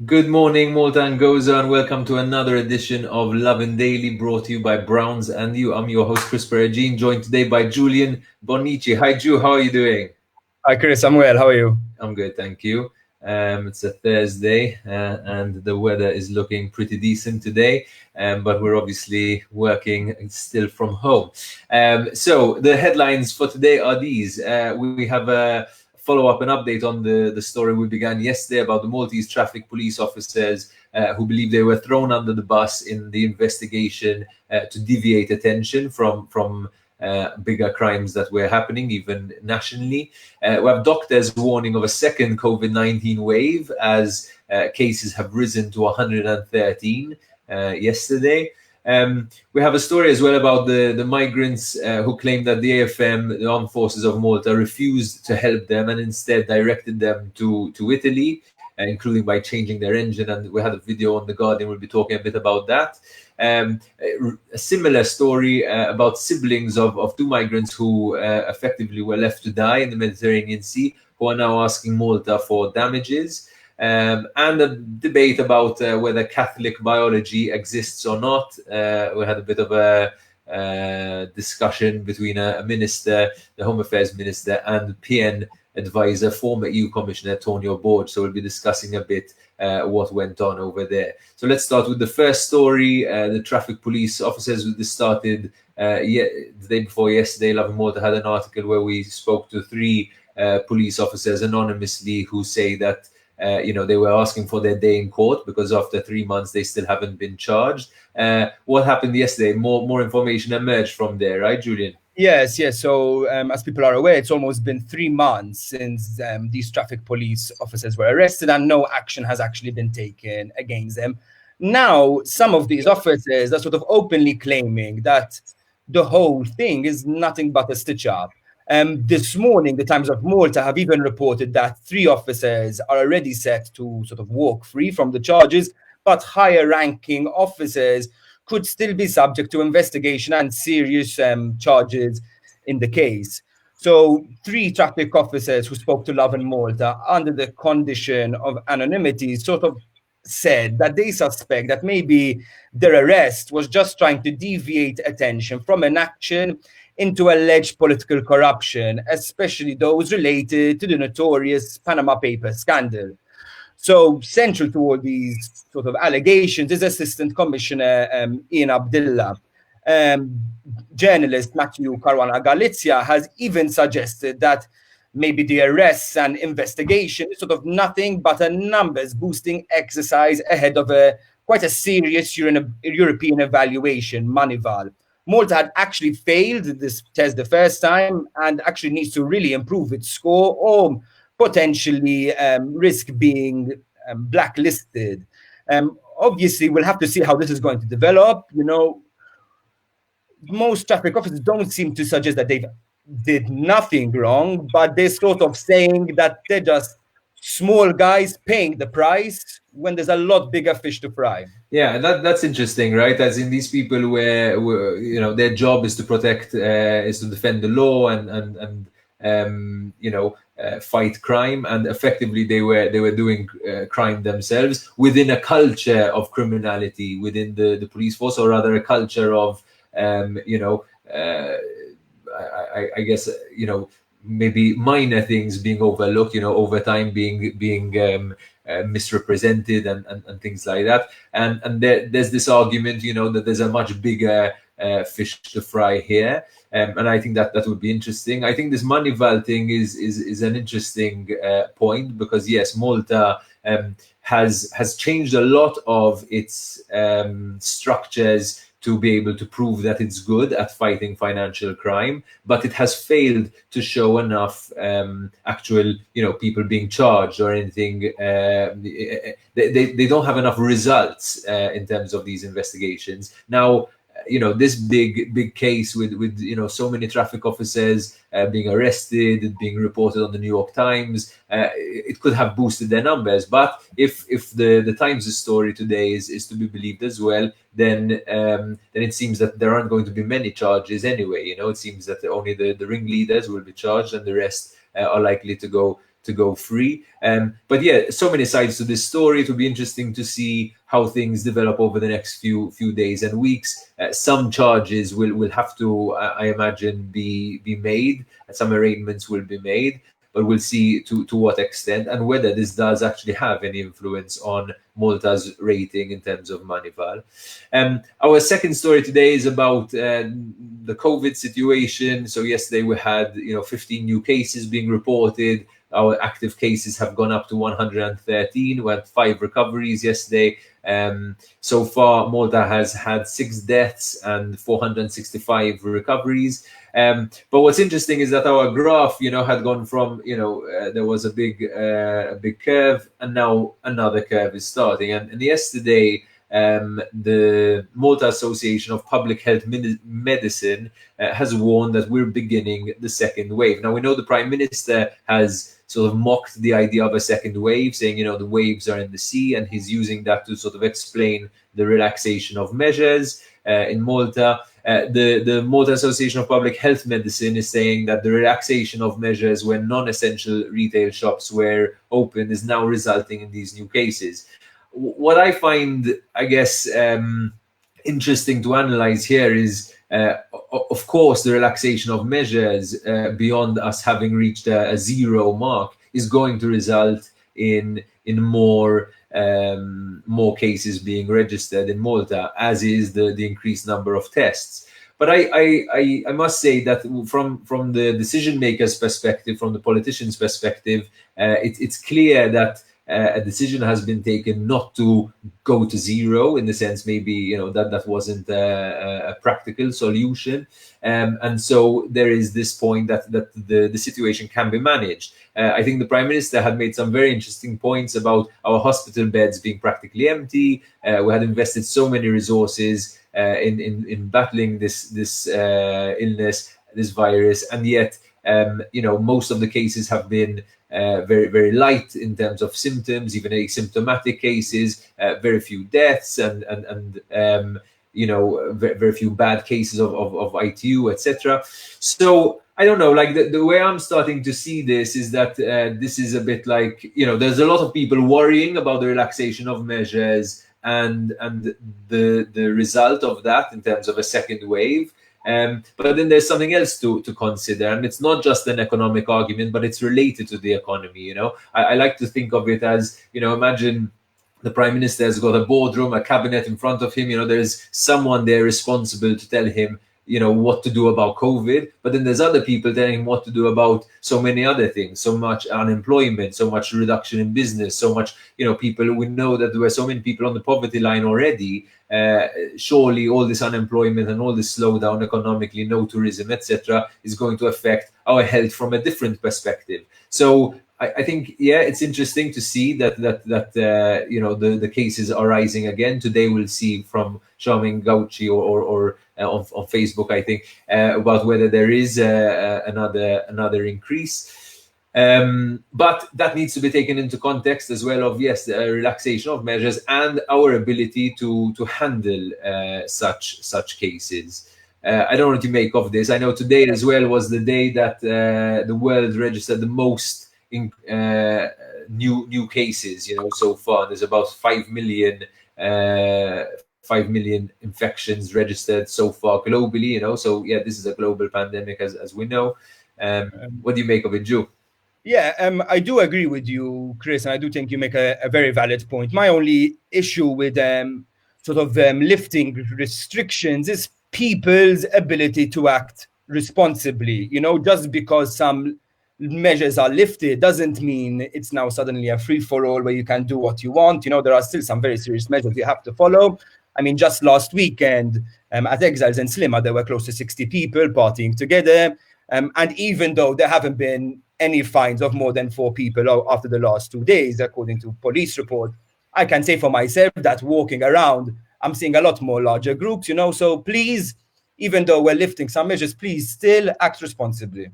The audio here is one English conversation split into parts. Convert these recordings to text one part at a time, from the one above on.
Good morning, Malta and Goza, and welcome to another edition of Lovin Daily, brought to you by Browns and You. I'm your host, Chris Perugine, joined today by Julian Bonici. Hi, Ju, how are you doing? Hi, Chris. I'm well. How are you? I'm good, thank you. It's a Thursday, and the weather is looking pretty decent today, but we're obviously working still from home. So the headlines for today are these. We have a follow-up and update on the story we began yesterday about the Maltese traffic police officers who believe they were thrown under the bus in the investigation to deviate attention from bigger crimes that were happening, even nationally. We have doctors warning of a second COVID-19 wave as cases have risen to 113 yesterday. We have a story as well about the migrants who claim that the AFM, the Armed Forces of Malta, refused to help them and instead directed them to Italy, including by changing their engine. And we had a video on The Guardian. We'll be talking a bit about that. A similar story about siblings of two migrants who effectively were left to die in the Mediterranean Sea, who are now asking Malta for damages. And a debate about whether Catholic biology exists or not. We had a bit of a discussion between a minister, the Home Affairs Minister, and PN advisor, former EU Commissioner Antonio Borg. So we'll be discussing a bit what went on over there. So let's start with the first story. The traffic police officers, this started the day before yesterday. Lovin Malta had an article where we spoke to three police officers anonymously who say that they were asking for their day in court because after 3 months they still haven't been charged. What happened yesterday? More information emerged from there, right, Julian? Yes. So, as people are aware, it's almost been 3 months since these traffic police officers were arrested, and no action has actually been taken against them. Now, some of these officers are sort of openly claiming that the whole thing is nothing but a stitch-up. This morning, the Times of Malta have even reported that 3 officers are already set to sort of walk free from the charges, but higher-ranking officers could still be subject to investigation and serious charges in the case. So 3 traffic officers who spoke to Lovin Malta under the condition of anonymity sort of said that they suspect that maybe their arrest was just trying to deviate attention from an action into alleged political corruption, especially those related to the notorious Panama Papers scandal. So central to all these sort of allegations is Assistant Commissioner Ian Abdullah. Journalist Matthew Caruana Galizia has even suggested that maybe the arrests and investigation is sort of nothing but a numbers boosting exercise ahead of quite a serious European evaluation, Manival. Malta had actually failed this test the first time and actually needs to really improve its score or potentially risk being blacklisted. Obviously, we'll have to see how this is going to develop. Most traffic officers don't seem to suggest that they did nothing wrong, but they're sort of saying that they're just small guys paying the price when there's a lot bigger fish to fry. Yeah, that's interesting, right? As in these people were their job is to protect, is to defend the law and fight crime, and effectively they were doing crime themselves within a culture of criminality within the police force, or rather a culture of I guess maybe minor things being overlooked, over time being misrepresented and things like that. And there's this argument, that there's a much bigger fish to fry here. And I think that would be interesting. I think this Manival thing is an interesting point because, yes, Malta has changed a lot of its structures to be able to prove that it's good at fighting financial crime, but it has failed to show enough actual, people being charged or anything. They don't have enough results in terms of these investigations. Now, this big case with so many traffic officers being arrested, being reported on the New York Times, it could have boosted their numbers. But if the Times' story today is to be believed as well, then it seems that there aren't going to be many charges anyway. It seems that only the ringleaders will be charged, and the rest are likely to go go free. But yeah, so many sides to this story. It will be interesting to see how things develop over the next few days and weeks. Some charges will have to, I imagine, be made. Some arraignments will be made, but we'll see to what extent and whether this does actually have any influence on Malta's rating in terms of Moneyval. Our second story today is about the COVID situation. So yesterday we had 15 new cases being reported. Our active cases have gone up to 113. We had 5 recoveries yesterday. So far, Malta has had 6 deaths and 465 recoveries. But what's interesting is that our graph, had gone from, there was a big curve, and now another curve is starting. And yesterday, the Malta Association of Public Health Medicine has warned that we're beginning the second wave. Now, we know the Prime Minister has sort of mocked the idea of a second wave, saying, the waves are in the sea, and he's using that to sort of explain the relaxation of measures in Malta. The Malta Association of Public Health Medicine is saying that the relaxation of measures when non-essential retail shops were open is now resulting in these new cases. What I find, I guess, interesting to analyze here is, of course, the relaxation of measures beyond us having reached a zero mark is going to result in more cases being registered in Malta, as is the increased number of tests. But I must say that from the decision makers' perspective, from the politicians' perspective, it's clear that a decision has been taken not to go to zero, in the sense maybe that wasn't a practical solution, and so there is this point that the situation can be managed. I think the Prime Minister had made some very interesting points about our hospital beds being practically empty. We had invested so many resources in battling this illness, this virus, and yet most of the cases have been very, very light in terms of symptoms, even asymptomatic cases, very few deaths, and very few bad cases of ITU, etc. So I don't know, like the way I'm starting to see this is that this is a bit like, there's a lot of people worrying about the relaxation of measures and the result of that in terms of a second wave. But then there's something else to consider, and it's not just an economic argument, but it's related to the economy. I like to think of it as, imagine the Prime Minister has got a boardroom, a cabinet in front of him. There's someone there responsible to tell him, what to do about COVID, but then there's other people telling him what to do about so many other things, so much unemployment, so much reduction in business, so much, people, we know that there were so many people on the poverty line already. Surely all this unemployment and all this slowdown economically, no tourism, etc., is going to affect our health from a different perspective. So I think, it's interesting to see that the cases are rising again. Today we'll see from Charmaine Gauci or on Facebook, I think, about whether there is another increase. But that needs to be taken into context as well of, yes, the relaxation of measures and our ability to handle such cases. I don't know what you make of this. I know today as well was the day that the world registered the most new cases. So far there's about 5 million infections registered so far globally. So this is a global pandemic, as we know. What do you make of it, Joe? Yeah, I do agree with you, Chris, and I do think you make a very valid point. My only issue with lifting restrictions is people's ability to act responsibly. Just because some measures are lifted doesn't mean it's now suddenly a free-for-all where you can do what you want. There are still some very serious measures you have to follow. I mean, just last weekend at Exiles and Slimmer, there were close to 60 people partying together. And even though there haven't been any fines of more than 4 people after the last 2 days, according to police report, I can say for myself that walking around, I'm seeing a lot more larger groups, So please, even though we're lifting some measures, please still act responsibly.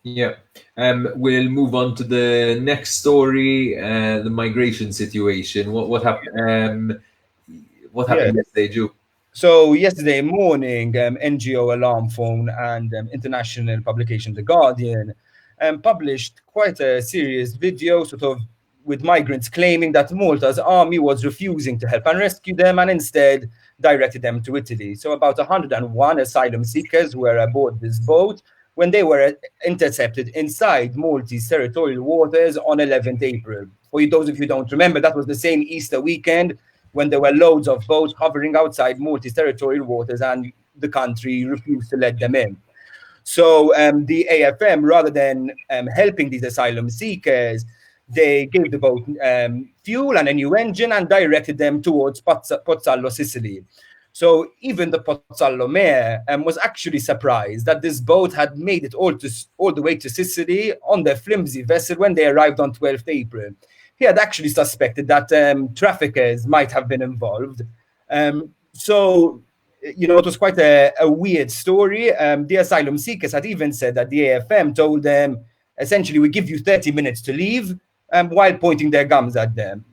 Yeah. We'll move on to the next story, the migration situation. What happened? What happened yesterday, Joe? So yesterday morning, NGO Alarm Phone and international publication The Guardian published quite a serious video, sort of with migrants claiming that Malta's army was refusing to help and rescue them and instead directed them to Italy. So about 101 asylum seekers were aboard this boat when they were intercepted inside Maltese territorial waters on 11th April. For those of you who don't remember, that was the same Easter weekend when there were loads of boats hovering outside Maltese territorial waters and the country refused to let them in. So the AFM, rather than helping these asylum seekers, they gave the boat fuel and a new engine and directed them towards Pozzallo, Sicily. So even the Pozzallo mayor was actually surprised that this boat had made it all the way to Sicily on their flimsy vessel when they arrived on 12th April. He had actually suspected that traffickers might have been involved. So, it was quite a weird story. The asylum seekers had even said that the AFM told them, essentially, we give you 30 minutes to leave, while pointing their guns at them.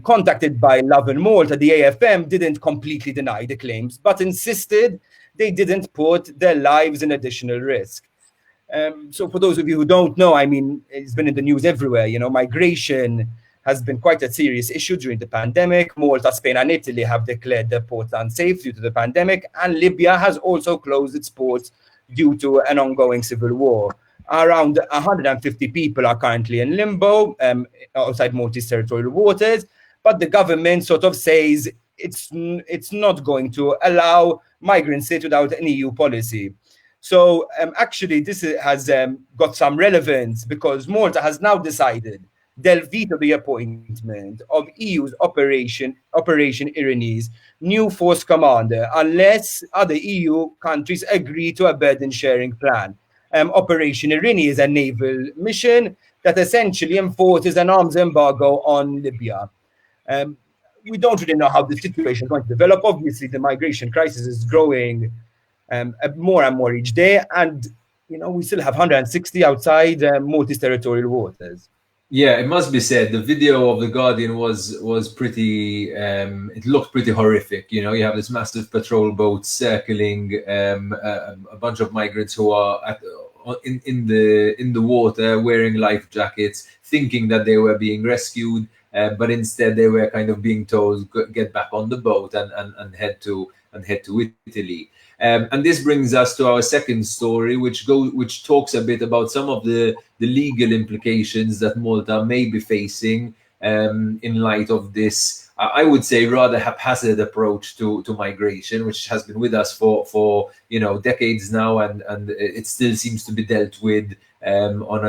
Contacted by Lovin Malta, the AFM didn't completely deny the claims, but insisted they didn't put their lives in additional risk. So for those of you who don't know, I mean, it's been in the news everywhere. Migration has been quite a serious issue during the pandemic. Malta, Spain, and Italy have declared their ports unsafe due to the pandemic, and Libya has also closed its ports due to an ongoing civil war. Around 150 people are currently in limbo outside Maltese territorial waters, but the government sort of says it's not going to allow migrants sit without an EU policy. So actually, this has got some relevance because Malta has now decided they'll veto the appointment of EU's Operation Irene's new force commander unless other EU countries agree to a burden-sharing plan. Operation Irene is a naval mission that essentially enforces an arms embargo on Libya. We don't really know how the situation is going to develop. Obviously, the migration crisis is growing more and more each day, and we still have 160 outside Maltese territorial waters. Yeah, it must be said the video of the Guardian was pretty. It looked pretty horrific. You have this massive patrol boat circling a bunch of migrants who are in the water wearing life jackets, thinking that they were being rescued, but instead they were kind of being told get back on the boat and head to Italy. And this brings us to our second story, which talks a bit about some of the legal implications that Malta may be facing in light of this, I would say, rather haphazard approach to migration, which has been with us for decades now, and it still seems to be dealt with on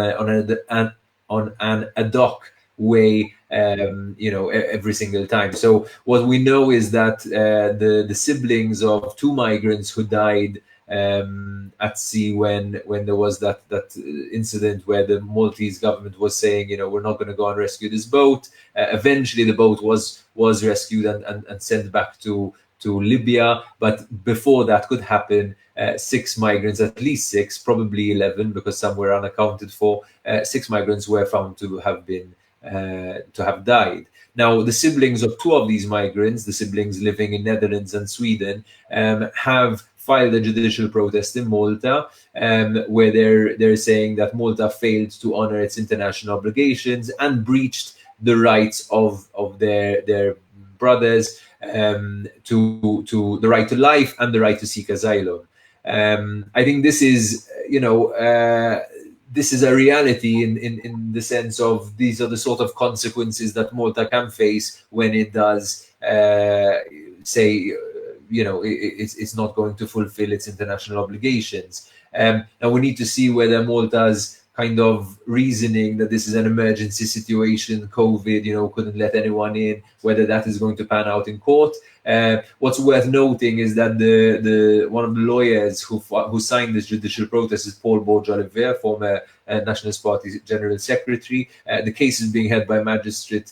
an ad hoc way, every single time. So what we know is that the siblings of two migrants who died at sea when there was that incident where the Maltese government was saying, we're not going to go and rescue this boat. Eventually, the boat was rescued and sent back to Libya. But before that could happen, 6 migrants, at least 6, probably 11, because some were unaccounted for. 6 migrants were found to have died. Now, the siblings of 2 of these migrants, the siblings living in Netherlands and Sweden, have filed a judicial protest in Malta, where they're saying that Malta failed to honor its international obligations and breached the rights of their brothers to the right to life and the right to seek asylum. I think this is, this is a reality in the sense of these are the sort of consequences that Malta can face when it does say, it's not going to fulfill its international obligations. And we need to see whether Malta's kind of reasoning that this is an emergency situation, COVID, couldn't let anyone in, whether that is going to pan out in court. What's worth noting is that the one of the lawyers who signed this judicial protest is Paul Borges-Oliver, former Nationalist Party General Secretary. The case is being heard by Magistrate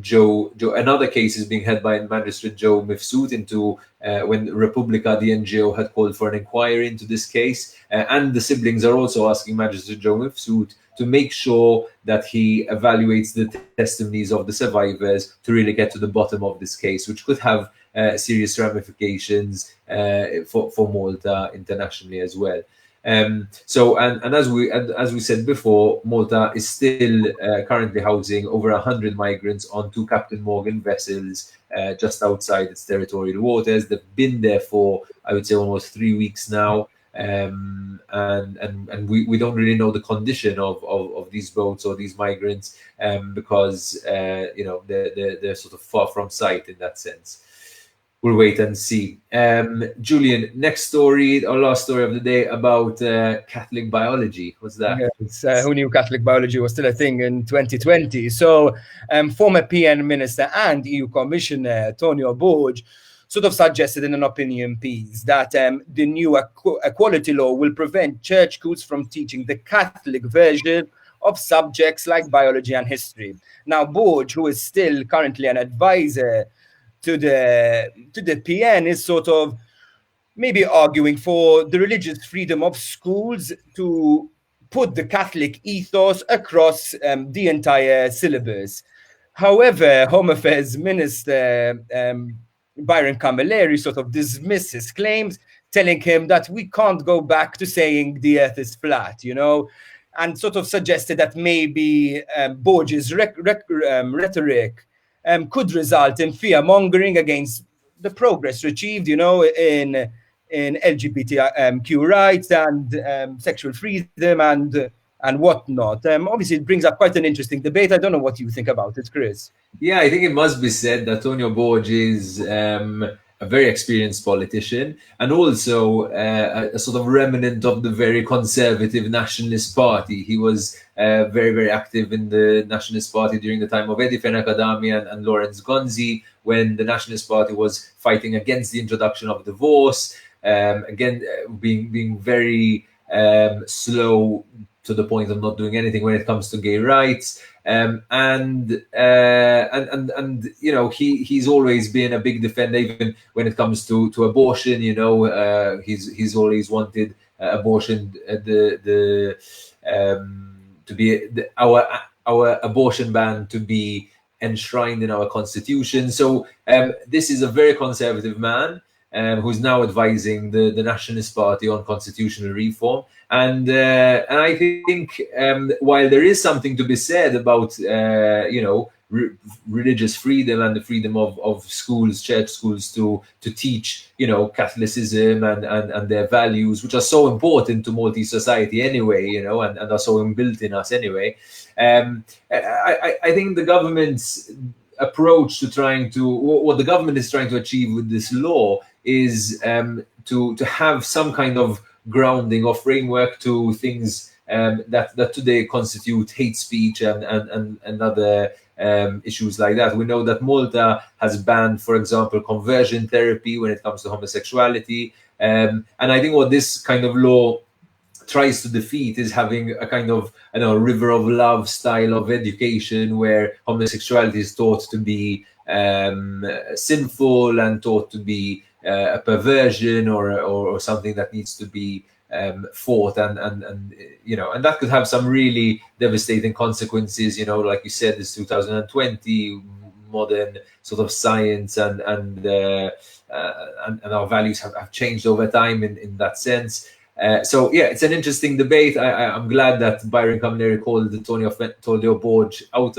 Joe. Another case is being heard by Magistrate Joe Mifsud into when Republica, the NGO, had called for an inquiry into this case, and the siblings are also asking Magistrate Joe Mifsud to make sure that he evaluates the testimonies of the survivors to really get to the bottom of this case, which could have serious ramifications for Malta internationally as well. And as we said before, Malta is still currently housing over 100 migrants on 2 Captain Morgan vessels just outside its territorial waters. They've been there for, I would say, almost 3 weeks now. And we don't really know the condition of these boats or these migrants because they're sort of far from sight in that sense. We'll wait and see. Julian, next story, our last story of the day about Catholic biology. What's that? Yes, who knew Catholic biology was still a thing in 2020? So, former PN Minister and EU Commissioner Tonio Borg sort of suggested in an opinion piece that the new equality law will prevent church schools from teaching the Catholic version of subjects like biology and history. Now, Borg, who is still currently an advisor to the PN, is sort of maybe arguing for the religious freedom of schools to put the Catholic ethos across the entire syllabus. However, Home Affairs Minister Byron Camilleri sort of dismissed his claims, telling him that we can't go back to saying the earth is flat, and sort of suggested that maybe Borges' rhetoric could result in fear-mongering against the progress achieved, in LGBTQ rights and sexual freedom and whatnot. Obviously, it brings up quite an interesting debate. I don't know what you think about it, Chris. Yeah, I think it must be said that Tonio Borg is a very experienced politician and also a sort of remnant of the very conservative Nationalist Party. He was very, very active in the Nationalist Party during the time of Edi Fenakadami and Lawrence Gonzi, when the Nationalist Party was fighting against the introduction of divorce, being very slow to the point of not doing anything when it comes to gay rights. He's always been a big defender, even when it comes to abortion. He's always wanted abortion our abortion ban to be enshrined in our constitution. So this is a very conservative man who's now advising the Nationalist Party on constitutional reform. And I think while there is something to be said about religious freedom and the freedom of schools, church schools, to teach Catholicism and their values, which are so important to Maltese society anyway, and are so inbuilt in us anyway. I think the government's approach to what the government is trying to achieve with this law is to have some kind of grounding or framework to things that today constitute hate speech and other issues like that. We know that Malta has banned, for example, conversion therapy when it comes to homosexuality. And I think what this kind of law tries to defeat is having a kind of river of love style of education where homosexuality is taught to be sinful and taught to be a perversion or something that needs to be fought and that could have some really devastating consequences. Like you said, this 2020 modern sort of science and our values have changed over time in that sense. So yeah, it's an interesting debate. I'm glad that Byron Camilleri called Tonio Borg out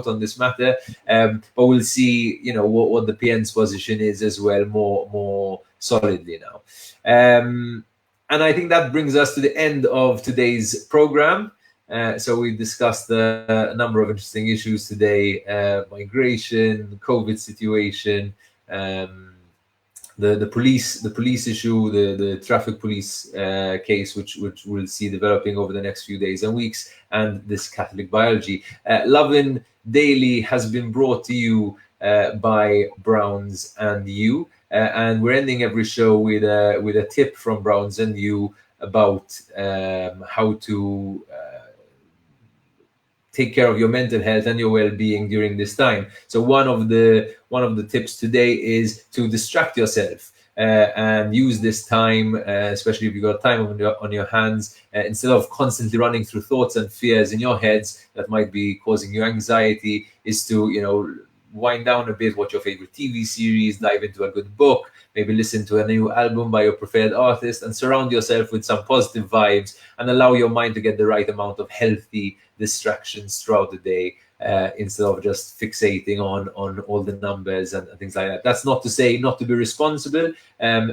on this matter. But we'll see, what the PN's position is as well, more solidly now. And I think that brings us to the end of today's program. So we discussed a number of interesting issues today: migration, COVID situation. The police issue, the traffic police case, which we'll see developing over the next few days and weeks, and this Catholic biology. Lovin Daily has been brought to you by Browns and You, and we're ending every show with a tip from Browns and You about how to take care of your mental health and your well-being during this time. So one of the tips today is to distract yourself and use this time, especially if you've got time on your hands, instead of constantly running through thoughts and fears in your heads that might be causing you anxiety, is to wind down a bit, watch your favorite TV series, dive into a good book, maybe listen to a new album by your preferred artist, and surround yourself with some positive vibes and allow your mind to get the right amount of healthy distractions throughout the day, instead of just fixating on all the numbers and things like that. That's not to say not to be responsible,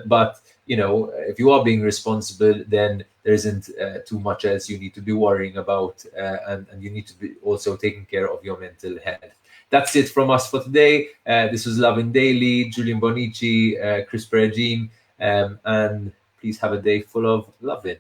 but if you are being responsible, then there isn't too much else you need to be worrying about, and you need to be also taking care of your mental health. That's it from us for today. This was Lovin Daily, Julian Bonici, Chris Peragine, and please have a day full of loving.